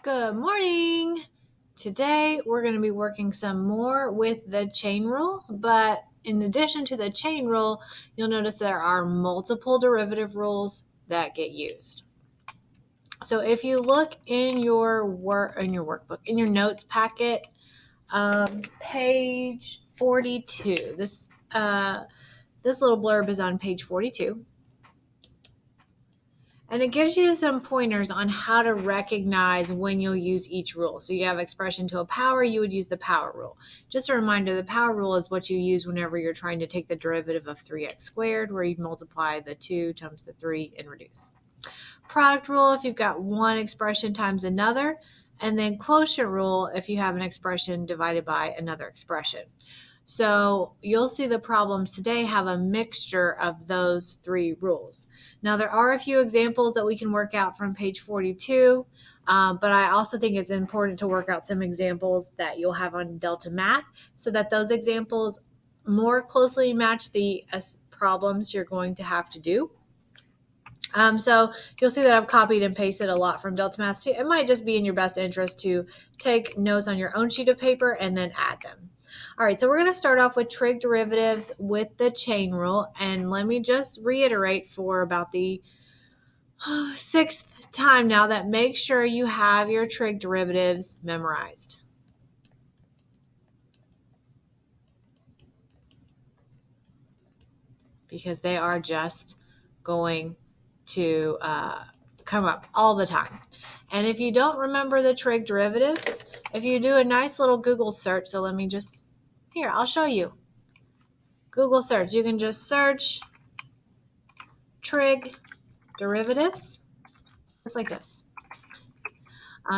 Good morning. Today we're going to be working some more with the chain rule, but in addition to the chain rule, you'll notice there are multiple derivative rules that get used. So if you look in your workbook, in your notes packet, page 42. This little blurb is on page 42. And it gives you some pointers on how to recognize when you'll use each rule. So you have expression to a power, you would use the power rule. Just a reminder, the power rule is what you use whenever you're trying to take the derivative of 3x squared, where you multiply the 2 times the 3 and reduce. Product rule, if you've got one expression times another, and then quotient rule, if you have an expression divided by another expression. So you'll see the problems today have a mixture of those three rules. Now, there are a few examples that we can work out from page 42, but I also think it's important to work out some examples that you'll have on Delta Math so that those examples more closely match the problems you're going to have to do. So you'll see that I've copied and pasted a lot from Delta Math. So it might just be in your best interest to take notes on your own sheet of paper and then add them. All right, so we're going to start off with trig derivatives with the chain rule. And let me just reiterate for about the sixth time now that make sure you have your trig derivatives memorized. Because they are just going to come up all the time. And if you don't remember the trig derivatives, if you do a nice little Google search, so let me just, here, I'll show you. Google search, you can just search trig derivatives, just like this.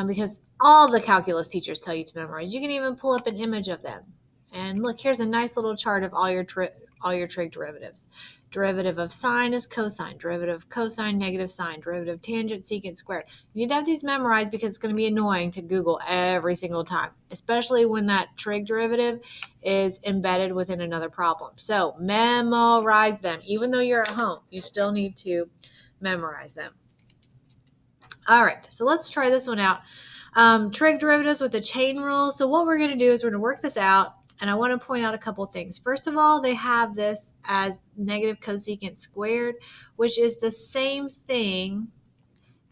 Because all the calculus teachers tell you to memorize. You can even pull up an image of them. And look, here's a nice little chart of all your trig derivatives. Derivative of sine is cosine. Derivative of cosine, negative sine. Derivative of tangent, secant squared. You need to have these memorized because it's going to be annoying to Google every single time, especially when that trig derivative is embedded within another problem. So memorize them. Even though you're at home, you still need to memorize them. All right, so let's try this one out. Trig derivatives with the chain rule. So what we're going to do is we're going to work this out. And I want to point out a couple things. First of all, they have this as negative cosecant squared, which is the same thing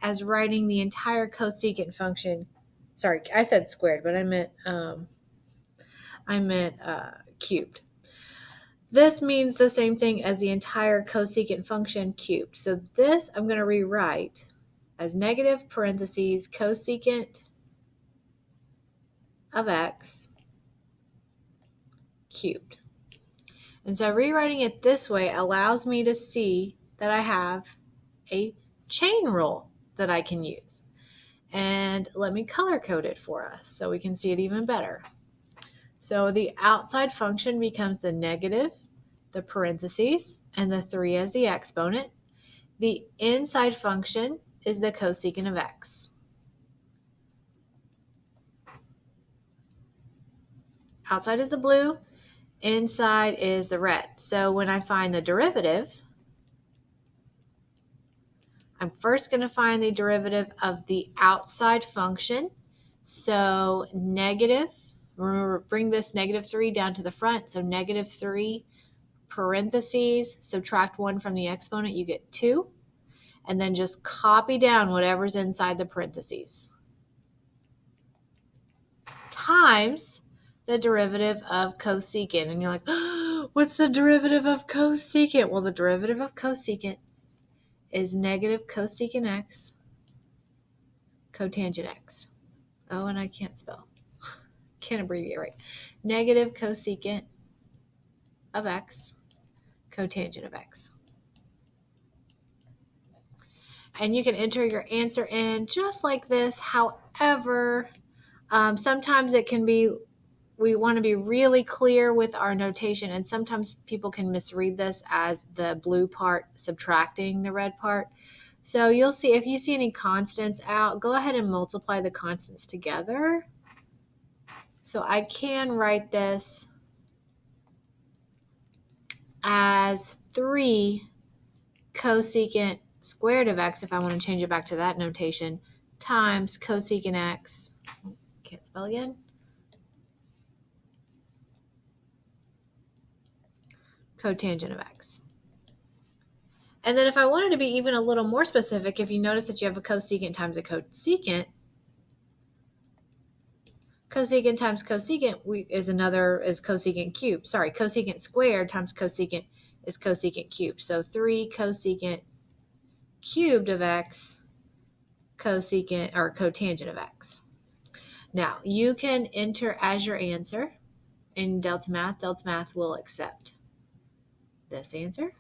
as writing the entire cosecant function. Sorry, I said squared, but I meant cubed. This means the same thing as the entire cosecant function cubed. So this I'm going to rewrite as negative parentheses cosecant of x cubed. And so rewriting it this way allows me to see that I have a chain rule that I can use. And let me color code it for us so we can see it even better. So the outside function becomes the negative, the parentheses, and the 3 as the exponent. The inside function is the cosecant of x. Outside is the blue. Inside is the red. So when I find the derivative, I'm first going to find the derivative of the outside function. So negative, remember, bring this negative 3 down to the front. So negative 3 parentheses, subtract 1 from the exponent, you get 2. And then just copy down whatever's inside the parentheses. Times the derivative of cosecant. And you're like, oh, what's the derivative of cosecant? Well, the derivative of cosecant is negative cosecant x cotangent x. Oh, and I can't spell. Can't abbreviate right. Negative cosecant of x cotangent of x. And you can enter your answer in just like this. However, sometimes it can be, we want to be really clear with our notation, and sometimes people can misread this as the blue part subtracting the red part. So you'll see, if you see any constants out, go ahead and multiply the constants together. So I can write this as 3 cosecant squared of x, if I want to change it back to that notation, times cosecant x, can't spell again, cotangent of x. And then if I wanted to be even a little more specific, if you notice that you have a cosecant times a cosecant, cosecant times cosecant is cosecant cubed. Sorry, cosecant squared times cosecant is cosecant cubed. So 3 cosecant cubed of x cosecant or cotangent of x. Now, you can enter as your answer in Delta Math. Delta Math will accept this answer.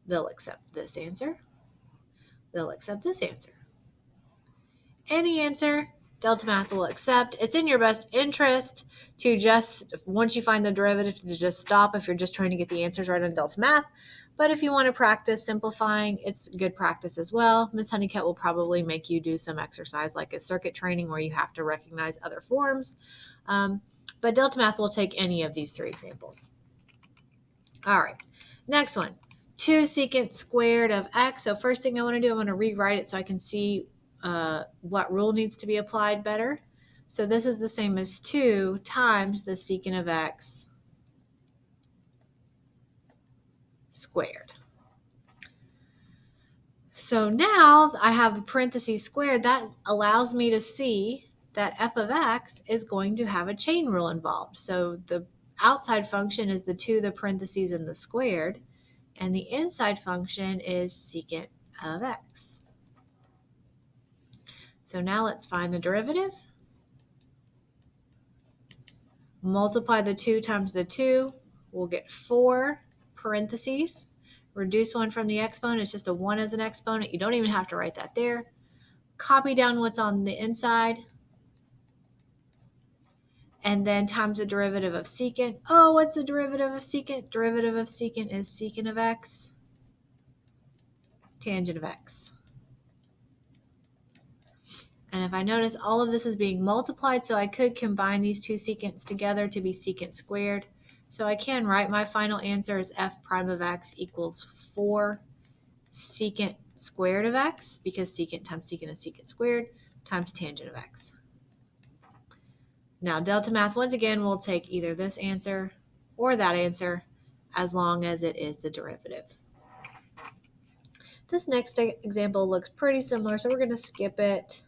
They'll accept this answer. They'll accept this answer. Any answer, Delta Math will accept. It's in your best interest to just, once you find the derivative, to just stop if you're just trying to get the answers right on Delta Math. But if you want to practice simplifying, it's good practice as well. Ms. Honeycutt will probably make you do some exercise like a circuit training where you have to recognize other forms. But Delta Math will take any of these 3 examples. All right, next one, 2 secant squared of x. So first thing I want to do, I want to rewrite it so I can see what rule needs to be applied better. So this is the same as 2 times the secant of x squared. So now I have a parentheses squared. That allows me to see that f of x is going to have a chain rule involved. So the outside function is the 2, the parentheses, and the squared. And the inside function is secant of x. So now let's find the derivative. Multiply the 2 times the 2. We'll get 4 parentheses. Reduce 1 from the exponent. It's just a 1 as an exponent. You don't even have to write that there. Copy down what's on the inside. And then times the derivative of secant. Oh, what's the derivative of secant? Derivative of secant is secant of x, tangent of x. And if I notice, all of this is being multiplied, so I could combine these 2 secants together to be secant squared. So I can write my final answer as f prime of x equals 4 secant squared of x, because secant times secant is secant squared, times tangent of x. Now, Delta Math, once again, will take either this answer or that answer as long as it is the derivative. This next example looks pretty similar, so we're going to skip it.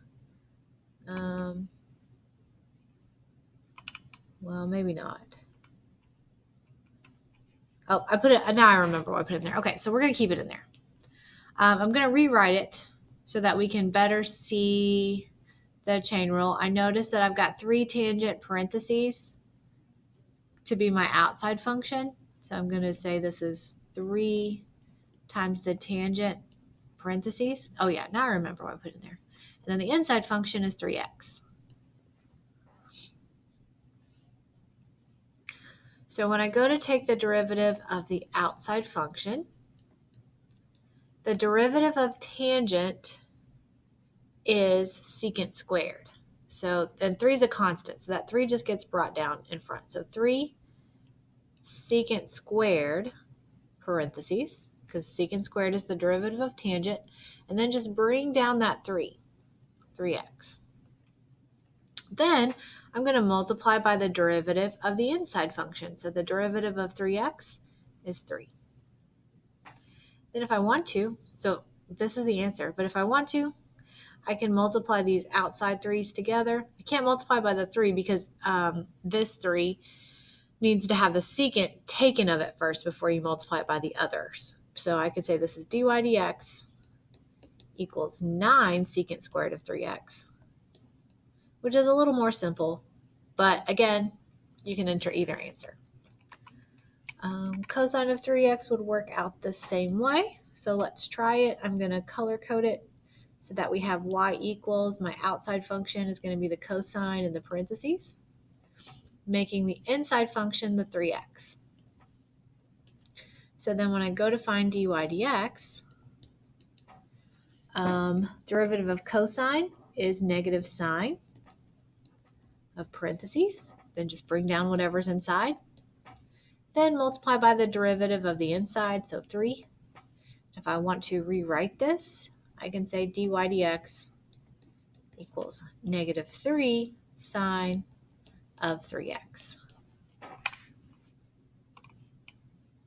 Well, maybe not. Oh, I put it, now I remember what I put in there. Okay, so we're going to keep it in there. I'm going to rewrite it so that we can better see the chain rule. I notice that I've got 3 tangent parentheses to be my outside function. So I'm going to say this is 3 times the tangent parentheses. Oh yeah, now I remember what I put in there. And then the inside function is 3x. So when I go to take the derivative of the outside function, the derivative of tangent is secant squared. So then 3 is a constant, so that 3 just gets brought down in front. So 3 secant squared parentheses, because secant squared is the derivative of tangent, and then just bring down that 3x. Then I'm going to multiply by the derivative of the inside function. So the derivative of 3x is 3. Then if I want to, so this is the answer, but if I want to, I can multiply these outside 3's together. I can't multiply by the 3 because this 3 needs to have the secant taken of it first before you multiply it by the others. So I could say this is dy dx equals 9 secant squared of 3x, which is a little more simple, but again, you can enter either answer. Cosine of 3x would work out the same way, so let's try it. I'm going to color code it so that we have y equals, my outside function is going to be the cosine in the parentheses, making the inside function the 3x. So then when I go to find dy dx, derivative of cosine is negative sine of parentheses, then just bring down whatever's inside. Then multiply by the derivative of the inside, so 3. If I want to rewrite this, I can say dy dx equals negative 3 sine of 3x.